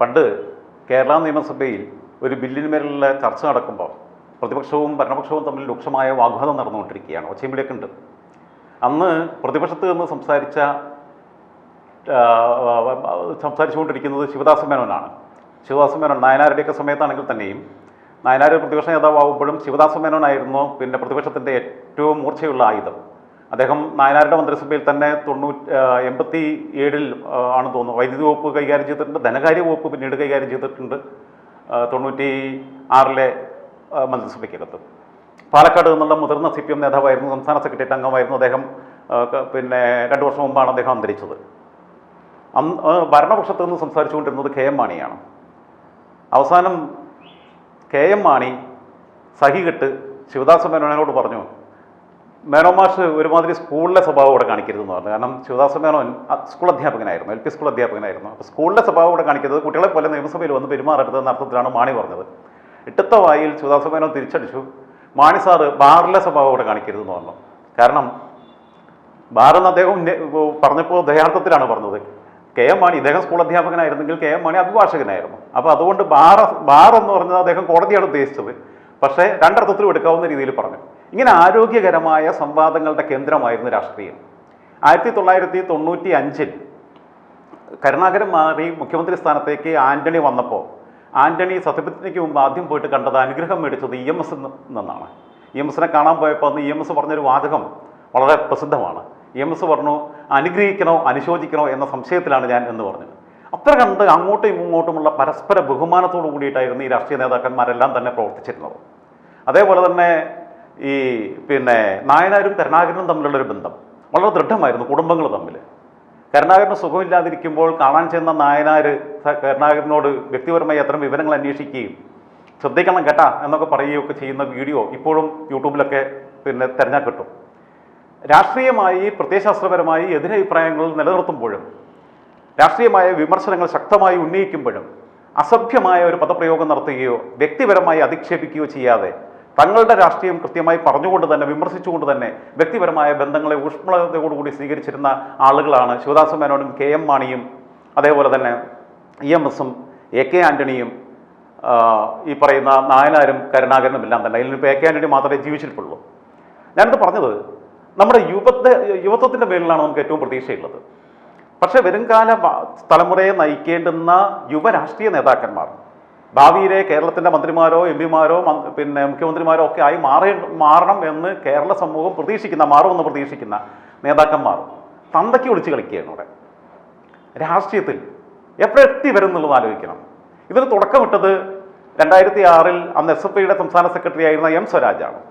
പണ്ട് കേരള നിയമസഭയിൽ ഒരു ബില്ലിന്മേലുള്ള ചർച്ച നടക്കുമ്പോൾ പ്രതിപക്ഷവും ഭരണപക്ഷവും തമ്മിൽ രൂക്ഷമായ വാഗ്വാദം നടന്നുകൊണ്ടിരിക്കുകയാണ്. ഒച്ചയുംവിളിയൊക്കെ ഉണ്ട്. അന്ന് പ്രതിപക്ഷത്ത് നിന്ന് സംസാരിച്ചുകൊണ്ടിരിക്കുന്നത് ശിവദാസ മേനോനാണ്. ശിവദാസ മേനോൻ നായനാരുടെയൊക്കെ സമയത്താണെങ്കിൽ തന്നെയും നായനാർ പ്രതിപക്ഷ നേതാവാകുമ്പോഴും ശിവദാസ മേനോനായിരുന്നു പിന്നെ പ്രതിപക്ഷത്തിൻ്റെ ഏറ്റവും മൂർച്ചയുള്ള ആയുധം. അദ്ദേഹം നായനാരുടെ മന്ത്രിസഭയിൽ തന്നെ 87 ആണ് തോന്നുന്നു വൈദ്യുതി വകുപ്പ് കൈകാര്യം ചെയ്തിട്ടുണ്ട്. ധനകാര്യ വകുപ്പ് പിന്നീട് കൈകാര്യം ചെയ്തിട്ടുണ്ട് 96 മന്ത്രിസഭയ്ക്കകത്ത്. പാലക്കാട് നിന്നുള്ള മുതിർന്ന CPM നേതാവായിരുന്നു, സംസ്ഥാന സെക്രട്ടേറിയറ്റ് അംഗമായിരുന്നു അദ്ദേഹം. പിന്നെ 2 വർഷം മുമ്പാണ് അദ്ദേഹം അന്തരിച്ചത്. ഭരണപക്ഷത്ത് നിന്ന് സംസാരിച്ചുകൊണ്ടിരുന്നത് KM മാണിയാണ്. അവസാനം KM മാണി സഹികെട്ട് ശിവദാസ മേനോനോട് പറഞ്ഞു, മേനോൻ മാഷ് ഒരുമാതിരി സ്കൂളിലെ സ്വഭാവം ഇവിടെ കാണിക്കരുതെന്ന് പറഞ്ഞു. കാരണം ശിവദാസ മേനോൻ സ്കൂൾ അധ്യാപകനായിരുന്നു, LP സ്കൂൾ അധ്യാപകനായിരുന്നു. അപ്പോൾ സ്കൂളിലെ സ്വഭാവം ഇവിടെ കാണിക്കരുത്, കുട്ടികളെ പോലെ നിയമസഭയിൽ വന്ന് പെരുമാറരുത് എന്ന അർത്ഥത്തിലാണ് മാണി പറഞ്ഞത്. ഇട്ടത്ത വായിൽ ശിവദാസ മേനോൻ തിരിച്ചടിച്ചു, മാണി സാറ് ബാറിലെ സ്വഭാവം ഇവിടെ കാണിക്കരുതെന്ന് പറഞ്ഞു. കാരണം ബാറെന്ന് അദ്ദേഹം പറഞ്ഞപ്പോൾ ദയാർത്ഥത്തിലാണ് പറഞ്ഞത്. KM മാണി ഇദ്ദേഹം സ്കൂൾ അധ്യാപകനായിരുന്നെങ്കിൽ KM മാണി അഭിഭാഷകനായിരുന്നു. അപ്പോൾ അതുകൊണ്ട് ബാർ എന്ന് പറഞ്ഞത് അദ്ദേഹം കോടതിയാണ് ഉദ്ദേശിച്ചത്. പക്ഷേ രണ്ടർത്ഥത്തിലും എടുക്കാവുന്ന രീതിയിൽ പറഞ്ഞു. ഇങ്ങനെ ആരോഗ്യകരമായ സംവാദങ്ങളുടെ കേന്ദ്രമായിരുന്നു രാഷ്ട്രീയം. 1995 കരുണാകരൻ മാറി മുഖ്യമന്ത്രി സ്ഥാനത്തേക്ക് ആന്റണി വന്നപ്പോൾ ആന്റണി സത്യപ്രതിജ്ഞയ്ക്ക് മുമ്പ് ആദ്യം പോയിട്ട് കണ്ടത്, അനുഗ്രഹം മേടിച്ചത് EMS നിന്നാണ്. EMSനെ കാണാൻ പോയപ്പോൾ അന്ന് EMS പറഞ്ഞൊരു വാചകം വളരെ പ്രസിദ്ധമാണ്. EMS പറഞ്ഞു, അനുഗ്രഹിക്കണോ അനുശോചിക്കണോ എന്ന സംശയത്തിലാണ് ഞാൻ എന്ന് പറഞ്ഞു. അത്ര കണ്ട് അങ്ങോട്ടും ഇങ്ങോട്ടുമുള്ള പരസ്പര ബഹുമാനത്തോടു കൂടിയിട്ടായിരുന്നു ഈ രാഷ്ട്രീയ നേതാക്കന്മാരെല്ലാം തന്നെ പ്രവർത്തിച്ചിരുന്നത്. അതേപോലെ തന്നെ ഈ പിന്നെ നായനാരും കരുണാകരനും തമ്മിലുള്ളൊരു ബന്ധം വളരെ ദൃഢമായിരുന്നു, കുടുംബങ്ങൾ തമ്മിൽ. കരുണാകരന് സുഖമില്ലാതിരിക്കുമ്പോൾ കാണാൻ ചെന്ന നായനാർ കരുണാകരനോട് വ്യക്തിപരമായി അത്തരം വിവരങ്ങൾ അന്വേഷിക്കുകയും ശ്രദ്ധിക്കണം കേട്ടാ എന്നൊക്കെ പറയുകയൊക്കെ ചെയ്യുന്ന വീഡിയോ ഇപ്പോഴും യൂട്യൂബിലൊക്കെ പിന്നെ തിരഞ്ഞാൽ കിട്ടും. രാഷ്ട്രീയമായി പ്രത്യയശാസ്ത്രപരമായി എതിരഭിപ്രായങ്ങൾ നിലനിർത്തുമ്പോഴും രാഷ്ട്രീയമായ വിമർശനങ്ങൾ ശക്തമായി ഉന്നയിക്കുമ്പോഴും അസഭ്യമായ ഒരു പദപ്രയോഗം നടത്തുകയോ വ്യക്തിപരമായി അധിക്ഷേപിക്കുകയോ ചെയ്യാതെ തങ്ങളുടെ രാഷ്ട്രീയം കൃത്യമായി പറഞ്ഞുകൊണ്ട് തന്നെ വിമർശിച്ചുകൊണ്ട് തന്നെ വ്യക്തിപരമായ ബന്ധങ്ങളെ ഊഷ്മളതയോടുകൂടി സ്വീകരിച്ചിരുന്ന ആളുകളാണ് ശിവദാസ മേനോനും KM മാണിയും അതേപോലെ തന്നെ EMSഉം AK ആന്റണിയും ഈ പറയുന്ന നായനാരും കരുണാകരനും എല്ലാം തന്നെ. അതിൽ AK ആന്റണി മാത്രമേ ജീവിച്ചിട്ടുള്ളൂ. ഞാനിത് പറഞ്ഞത് നമ്മുടെ യുവത്വത്തിൻ്റെ മേലിലാണ് നമുക്ക് ഏറ്റവും പ്രതീക്ഷയുള്ളത്. പക്ഷേ വരുംകാല തലമുറയെ നയിക്കേണ്ടുന്ന യുവ രാഷ്ട്രീയ നേതാക്കന്മാർ, ഭാവിയിലെ കേരളത്തിൻ്റെ മന്ത്രിമാരോ MP മാരോ പിന്നെ മുഖ്യമന്ത്രിമാരോ ഒക്കെ ആയി മാറണം എന്ന് കേരള സമൂഹം മാറുമെന്ന് പ്രതീക്ഷിക്കുന്ന നേതാക്കന്മാർ തന്തയ്ക്ക് വിളിച്ച് കളിക്കുകയാണ് ഇവിടെ. രാഷ്ട്രീയത്തിൽ എപ്പോഴെത്തി വരും എന്നുള്ളത് ആലോചിക്കണം. ഇതിന് തുടക്കമിട്ടത് 2006 അന്ന് SFIയുടെ സംസ്ഥാന സെക്രട്ടറി ആയിരുന്ന M സ്വരാജാണ്.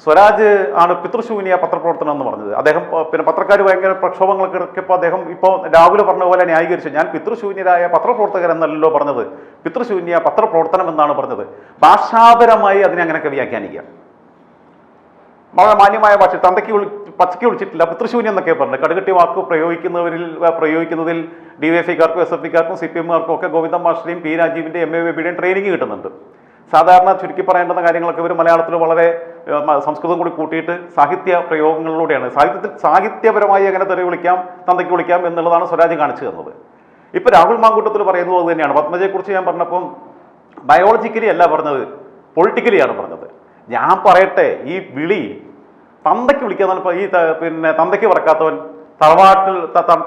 സ്വരാജ് ആണ് പിതൃശൂന്യ പത്രപ്രവർത്തനം എന്ന് പറഞ്ഞത്. അദ്ദേഹം പിന്നെ പത്രക്കാർ ഭയങ്കര പ്രക്ഷോഭങ്ങളൊക്കെ ഇറക്കിയപ്പോൾ അദ്ദേഹം ഇപ്പോൾ രാഹുൽ പറഞ്ഞ പോലെ ന്യായീകരിച്ചു, ഞാൻ പിതൃശൂന്യരായ പത്രപ്രവർത്തകരെന്നല്ലോ പറഞ്ഞത്, പിതൃശൂന്യ പത്രപ്രവർത്തനം എന്നാണ് പറഞ്ഞത്. ഭാഷാപരമായി അതിനെ അങ്ങനെയൊക്കെ വ്യാഖ്യാനിക്കുക. വളരെ മാന്യമായ ഭാഷ, പച്ചയ്ക്ക് വിളിച്ചിട്ടില്ല, പിതൃശൂന്യം എന്നൊക്കെ പറഞ്ഞത്. കടുകട്ടി വാക്ക് പ്രയോഗിക്കുന്നതിൽ DYFIക്കാർക്കും SFIക്കാർക്കും CPMകാർക്കും ഒക്കെ ഗോവിന്ദൻ മാഷിൻ്റെയും P രാജീവിൻ്റെയും MA ബേബിയുടെയും ട്രെയിനിങ് കിട്ടുന്നുണ്ട്. സാധാരണ ചുരുക്കി പറയേണ്ടുന്ന കാര്യങ്ങളൊക്കെ ഇവർ മലയാളത്തിൽ വളരെ സംസ്കൃതം കൂടി കൂട്ടിയിട്ട് സാഹിത്യ പ്രയോഗങ്ങളിലൂടെയാണ് സാഹിത്യപരമായി എങ്ങനെ തെറി വിളിക്കാം, തന്തയ്ക്ക് വിളിക്കാം എന്നുള്ളതാണ് സ്വരാജ് കാണിച്ചു തന്നത്. ഇപ്പോൾ രാഹുൽ മാങ്കൂട്ടത്തിൽ പറയുന്നത് അത് തന്നെയാണ്. പത്മജയെക്കുറിച്ച് ഞാൻ പറഞ്ഞപ്പം ബയോളജിക്കലി അല്ല പറഞ്ഞത്, പൊളിറ്റിക്കലിയാണ് പറഞ്ഞത്. ഞാൻ പറയട്ടെ, ഈ വിളി തന്തയ്ക്ക് വിളിക്കാന്ന് ഈ പിന്നെ തന്തയ്ക്ക് പറക്കാത്തവൻ,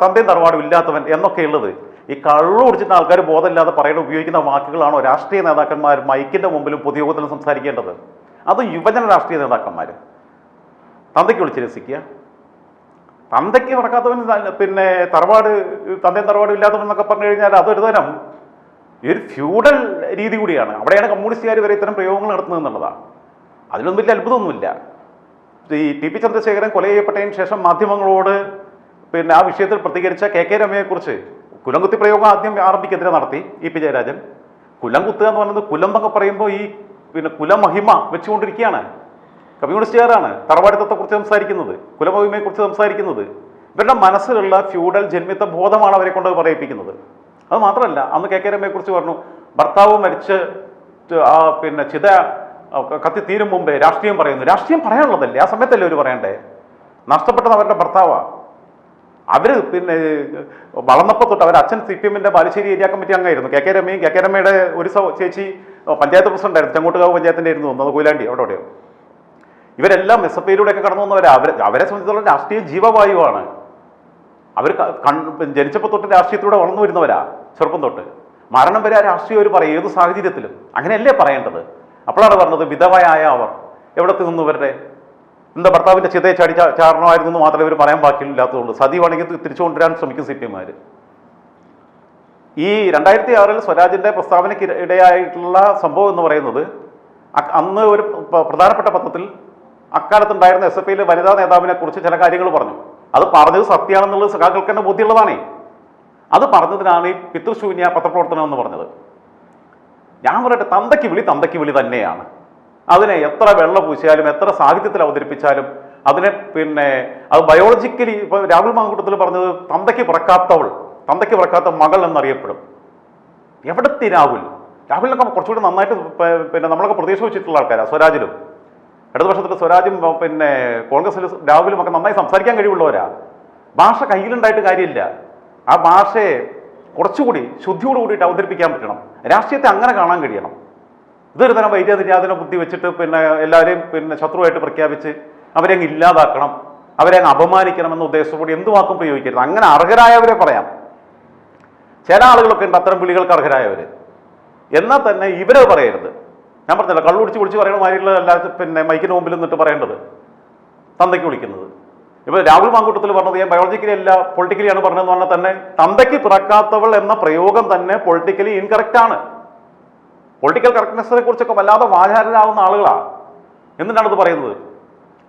തന്തയും തറവാടും ഇല്ലാത്തവൻ എന്നൊക്കെയുള്ളത് ഈ കള്ളു കുടിച്ചിട്ട് ആൾക്കാർ ബോധമില്ലാതെ ഉപയോഗിക്കുന്ന വാക്കുകളാണോ രാഷ്ട്രീയ നേതാക്കന്മാർ മൈക്കിൻ്റെ മുമ്പിലും പൊതുയോഗത്തിലും സംസാരിക്കേണ്ടത്? അത് യുവജന രാഷ്ട്രീയ നേതാക്കന്മാർ തന്തയ്ക്ക് വിളിച്ച് രസിക്കുക. തന്തയ്ക്ക് പറക്കാത്തവൻ പിന്നെ തന്തയും തറവാടും ഇല്ലാത്തവൻ എന്നൊക്കെ പറഞ്ഞു കഴിഞ്ഞാൽ അതൊരു തരം ഒരു ഫ്യൂഡൽ രീതി കൂടിയാണ്. അവിടെയാണ് കമ്മ്യൂണിസ്റ്റുകാർ വരെ ഇത്തരം പ്രയോഗങ്ങൾ നടത്തുന്നത് എന്നുള്ളതാണ്. അതിലൊന്നും വലിയ അത്ഭുതമൊന്നുമില്ല. ഈ TP ചന്ദ്രശേഖരൻ കൊല ചെയ്യപ്പെട്ടതിന് ശേഷം മാധ്യമങ്ങളോട് പിന്നെ ആ വിഷയത്തിൽ പ്രതികരിച്ച KK രമയെക്കുറിച്ച് കുലംകുത്തി പ്രയോഗം ആദ്യം ആരംഭിക്കെതിരെ നടത്തി EP ജയരാജൻ. കുലം കുത്തുക എന്ന് പറയുന്നത് കുലം എന്നൊക്കെ പറയുമ്പോൾ ഈ പിന്നെ കുലമഹിമ വെച്ചുകൊണ്ടിരിക്കുകയാണ്. കമ്മ്യൂണിസ്റ്റുകാരാണ് തറവാടിത്തത്തെക്കുറിച്ച് സംസാരിക്കുന്നത്, കുലമഹിമയെക്കുറിച്ച് സംസാരിക്കുന്നത്. ഇവരുടെ മനസ്സിലുള്ള ഫ്യൂഡൽ ജന്മിത്ത ബോധമാണ് അവരെ കൊണ്ട് പറയിപ്പിക്കുന്നത്. അത് മാത്രമല്ല, അന്ന് KK രമയെക്കുറിച്ച് പറഞ്ഞു, ഭർത്താവ് മരിച്ച് പിന്നെ ചിത കത്തി തീരും മുമ്പേ രാഷ്ട്രീയം പറയുന്നു. രാഷ്ട്രീയം പറയാനുള്ളതല്ലേ, ആ സമയത്തല്ലേ അവർ പറയണ്ടേ? നഷ്ടപ്പെട്ടത് അവരുടെ ഭർത്താവാണ്. അവർ പിന്നെ വളർന്നപ്പോൾ തൊട്ട് അവർ അച്ഛൻ CPM-ന്റെ ബാലുശ്ശേരി ഏരിയ കമ്മിറ്റി അംഗമായിരുന്നു. കെ രമയും കെ രമയുടെ ഒരു ചേച്ചി പഞ്ചായത്ത് പ്രസിഡന്റായിരുന്നു, ചെങ്ങോട്ടുകാവ് പഞ്ചായത്തിൻ്റെ ആയിരുന്നു തോന്നുന്നത്, കൊയിലാണ്ടി അവിടെയോ. ഇവരെല്ലാം SFIയിലൂടെയൊക്കെ കടന്നു വന്നവരാ. അവരെ സംബന്ധിച്ചിടത്തോളം രാഷ്ട്രീയ ജീവവായുവാണ്. അവർ ജനിച്ചപ്പോൾ തൊട്ട് രാഷ്ട്രീയത്തിലൂടെ വളർന്നു വരുന്നവരാ, ചെറുപ്പം തൊട്ട്. മരണം വരെ ആ രാഷ്ട്രീയം അവർ പറയും, ഏത് സാഹചര്യത്തിലും. അങ്ങനെയല്ലേ പറയേണ്ടത്? അപ്പോഴാണ് പറഞ്ഞത് വിധവയായ അവർ എവിടെ നിന്നു ഇവരുടെ എന്താ ഭർത്താവിൻ്റെ ചിതയെ ചാരണമായിരുന്നു എന്ന് മാത്രമേ ഇവർ പറയാൻ ബാക്കിയില്ലാത്തതുള്ളൂ. സതി വേണമെങ്കിൽ തിരിച്ചു കൊണ്ടുവരാൻ ശ്രമിക്കും CPM-മാർ. ഈ 2006 സ്വരാജിൻ്റെ പ്രസ്താവനയ്ക്ക് ഇടയായിട്ടുള്ള സംഭവം എന്ന് പറയുന്നത്, അന്ന് ഒരു പ്രധാനപ്പെട്ട പത്രത്തിൽ അക്കാലത്തുണ്ടായിരുന്ന SFIയിലെ വനിതാ നേതാവിനെ കുറിച്ച് ചില കാര്യങ്ങൾ പറഞ്ഞു. അത് പറഞ്ഞത് സത്യമാണെന്നുള്ളത് സഖാക്കൾക്ക് തന്നെ ബോധ്യമുള്ളതാണേ. അത് പറഞ്ഞതിനാണ് ഈ പിതൃശൂന്യ പത്രപ്രവർത്തനം എന്ന് പറഞ്ഞത്. ഞാൻ പറയട്ടെ, തന്തയ്ക്ക് വിളി തന്നെയാണ്. അതിനെ എത്ര വെള്ള പൂശിയാലും എത്ര സാഹിത്യത്തിൽ അവതരിപ്പിച്ചാലും അതിനെ അത് ബയോളജിക്കലി ഇപ്പോൾ രാഹുൽ മാങ്കൂട്ടത്തിൽ പറഞ്ഞത് തന്തയ്ക്ക് പിറക്കാത്ത മകൾ എന്നറിയപ്പെടും. എവിടത്തെ രാഹുലിനൊക്കെ കുറച്ചുകൂടി നന്നായിട്ട് നമ്മളൊക്കെ പ്രതീക്ഷ വെച്ചിട്ടുള്ള ആൾക്കാരാണ്. സ്വരാജിലും ഇടതുപക്ഷത്തിൽ സ്വരാജും കോൺഗ്രസിലും രാഹുലും ഒക്കെ നന്നായി സംസാരിക്കാൻ കഴിവുള്ളവരാ. ഭാഷ കയ്യിലുണ്ടായിട്ട് കാര്യമില്ല. ആ ഭാഷയെ കുറച്ചുകൂടി ശുദ്ധിയോട് കൂടിയിട്ട് അവതരിപ്പിക്കാൻ പറ്റണം. രാഷ്ട്രീയത്തെ അങ്ങനെ കാണാൻ കഴിയണം. ഇതൊരു തരം വൈദ്യനിര്യാതന ബുദ്ധി വെച്ചിട്ട് എല്ലാവരെയും ശത്രുവായിട്ട് പ്രഖ്യാപിച്ച് അവരെ അങ്ങ് ഇല്ലാതാക്കണം, അവരെ അങ്ങ് അപമാനിക്കണം എന്ന ഉദ്ദേശത്തോടെ എന്ത് വാക്കും പ്രയോഗിക്കരുത്. അങ്ങനെ അർഹരായവരെ പറയാം. ചില ആളുകളൊക്കെ ഉണ്ട് അത്തരം വിളികൾക്ക് അർഹരായവർ. എന്നാൽ തന്നെ ഇവരെ പറയരുത്. ഞാൻ പറഞ്ഞില്ല, കള്ളുടിച്ച് വിളിച്ച് പറയണ മാതിരിയുള്ള മൈക്കിന് മുമ്പിൽ നിന്നിട്ട് പറയേണ്ടത് തന്തയ്ക്ക് വിളിക്കുന്നത്. ഇപ്പോൾ രാഹുൽ മാങ്കൂട്ടത്തിൽ പറഞ്ഞത് ഞാൻ ബയോളജിക്കലി അല്ല പൊളിറ്റിക്കലിയാണ് പറഞ്ഞതെന്ന് പറഞ്ഞാൽ തന്നെ തന്തയ്ക്ക് പിറക്കാത്തവൾ എന്ന പ്രയോഗം തന്നെ പൊളിറ്റിക്കലി ഇൻകറക്റ്റ് ആണ്. പൊളിറ്റിക്കൽ കറക്റ്റ്നെസ്സിനെ കുറിച്ചൊക്കെ വല്ലാതെ വാചാരനാവുന്ന ആളുകളാണ്. എന്നിട്ടാണത് പറയുന്നത്.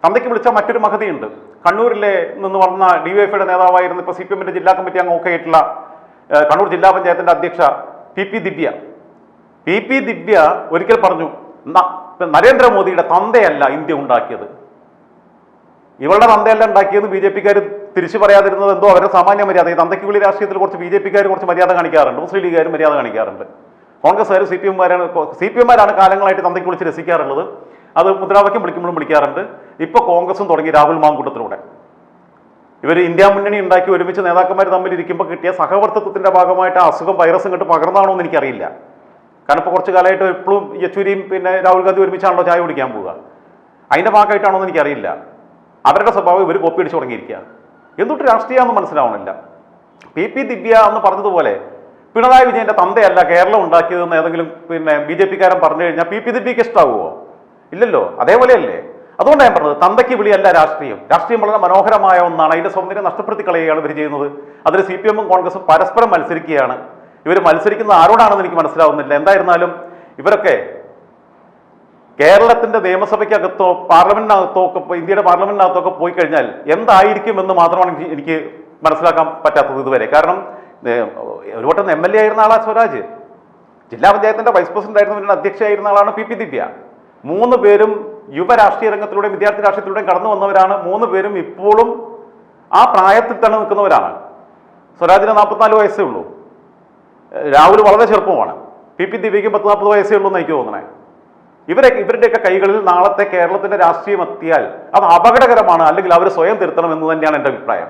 തന്തയ്ക്ക് വിളിച്ച മറ്റൊരു മഹതിയുണ്ട്. കണ്ണൂരിലെ നിന്ന് വന്ന DYFIയുടെ നേതാവായിരുന്നു, ഇപ്പോൾ CPM-ന്റെ ജില്ലാ കമ്മിറ്റി അംഗം ഒക്കെ ആയിട്ടുള്ള കണ്ണൂർ ജില്ലാ പഞ്ചായത്തിൻ്റെ അധ്യക്ഷ PP ദിവ്യ ഒരിക്കൽ പറഞ്ഞു, നരേന്ദ്രമോദിയുടെ തന്തയല്ല ഇന്ത്യ ഉണ്ടാക്കിയത്. ഇവളുടെ തന്തയല്ല ഉണ്ടാക്കിയത്. BJP-ക്കാർ തിരിച്ചു പറയാതിരുന്നത് എന്തോ അവരുടെ സാമാന്യ മര്യാദ. ഈ തന്തയ്ക്ക് വിളി രാഷ്ട്രീയത്തിൽ കുറച്ച് BJP-ക്കാർ കുറച്ച് മര്യാദ കാണിക്കാറുണ്ട്, മുസ്ലിം ലീഗുകാരും മര്യാദ കാണിക്കാറുണ്ട്, കോൺഗ്രസ്സുകാർ CPM-മാരാണ് കാലങ്ങളായിട്ട് തന്തയ്ക്ക് വിളിച്ച് രസിക്കാറുള്ളത്. അത് മുദ്രാവാക്യം വിളിക്കുമ്പോഴും വിളിക്കാറുണ്ട്. ഇപ്പോൾ കോൺഗ്രസും തുടങ്ങി രാഹുൽ മാങ്കൂട്ടത്തിലൂടെ. ഇവർ ഇന്ത്യ മുന്നണി ഉണ്ടാക്കി ഒരുമിച്ച് നേതാക്കന്മാർ തമ്മിൽ ഇരിക്കുമ്പോൾ കിട്ടിയ സഹവർത്തിത്വത്തിൻ്റെ ഭാഗമായിട്ട് ആ അസുഖം വൈറസും കിട്ട് പകർന്നാണോ എന്ന് എനിക്കറിയില്ല. കാരണം ഇപ്പോൾ കുറച്ച് കാലമായിട്ട് എപ്പോഴും യെച്ചൂരിയും രാഹുൽ ഗാന്ധി ഒരുമിച്ചാണല്ലോ ചായ കുടിക്കാൻ പോവുക. അതിൻ്റെ ഭാഗമായിട്ടാണോ എന്ന് എനിക്കറിയില്ല. അവരുടെ സ്വഭാവം ഇവർ കോപ്പി അടിച്ച് തുടങ്ങിയിരിക്കുക. എന്തൊട്ട് രാഷ്ട്രീയമാണെന്ന് മനസ്സിലാവണില്ല. PP ദിവ്യ എന്ന് പറഞ്ഞതുപോലെ പിണറായി വിജയൻ്റെ തന്തയല്ല കേരളം ഉണ്ടാക്കിയതെന്ന് ഏതെങ്കിലും BJP-കാരൻ പറഞ്ഞു കഴിഞ്ഞാൽ PP ദിവ്യക്ക് ഇഷ്ടമാവുമോ? ഇല്ലല്ലോ. അതേപോലെയല്ലേ. അതുകൊണ്ടാണ് ഞാൻ പറഞ്ഞത്, തന്തയ്ക്ക് വിളിയല്ല രാഷ്ട്രീയം. രാഷ്ട്രീയം വളരെ മനോഹരമായ ഒന്നാണ്. അതിൻ്റെ സൗന്ദര്യം നഷ്ടപ്പെടുത്തി കളയുകയാണ് ഇവർ ചെയ്യുന്നത്. അതിൽ CPM-ഉം കോൺഗ്രസും പരസ്പരം മത്സരിക്കുകയാണ്. ഇവർ മത്സരിക്കുന്ന ആരോടാണെന്ന് എനിക്ക് മനസ്സിലാവുന്നില്ല. എന്തായിരുന്നാലും ഇവരൊക്കെ കേരളത്തിൻ്റെ നിയമസഭയ്ക്കകത്തോ പാർലമെന്റിനകത്തോ ഒക്കെ ഇന്ത്യയുടെ പാർലമെന്റിനകത്തൊക്കെ പോയി കഴിഞ്ഞാൽ എന്തായിരിക്കും എന്ന് മാത്രമാണ് എനിക്ക് മനസ്സിലാക്കാൻ പറ്റാത്തത് ഇതുവരെ. കാരണം ഒരു വട്ടം MLA ആയിരുന്ന ആളാണ് സ്വരാജ്, ജില്ലാ പഞ്ചായത്തിൻ്റെ വൈസ് പ്രസിഡന്റ് ആയിരുന്നു, അധ്യക്ഷയായിരുന്ന ആളാണ് PP ദിവ്യ. 3 പേരും യുവ രാഷ്ട്രീയ രംഗത്തിലൂടെയും വിദ്യാർത്ഥി രാഷ്ട്രീയത്തിലൂടെയും കടന്നു വന്നവരാണ്. 3 പേരും ഇപ്പോഴും ആ പ്രായത്തിൽ തന്നെ നിൽക്കുന്നവരാണ്. സ്വരാജിന് 44 വയസ്സേ ഉള്ളൂ, രാഹുൽ വളരെ ചെറുപ്പമാണ്, PP ദിവ്യയ്ക്കും 10-40 വയസ്സേ ഉള്ളൂ എന്ന് എനിക്ക് തോന്നണേ. ഇവരുടെയൊക്കെ കൈകളിൽ നാളത്തെ കേരളത്തിൻ്റെ രാഷ്ട്രീയം എത്തിയാൽ അത് അപകടകരമാണ്. അല്ലെങ്കിൽ അവർ സ്വയം തിരുത്തണം എന്ന് തന്നെയാണ് എൻ്റെ അഭിപ്രായം.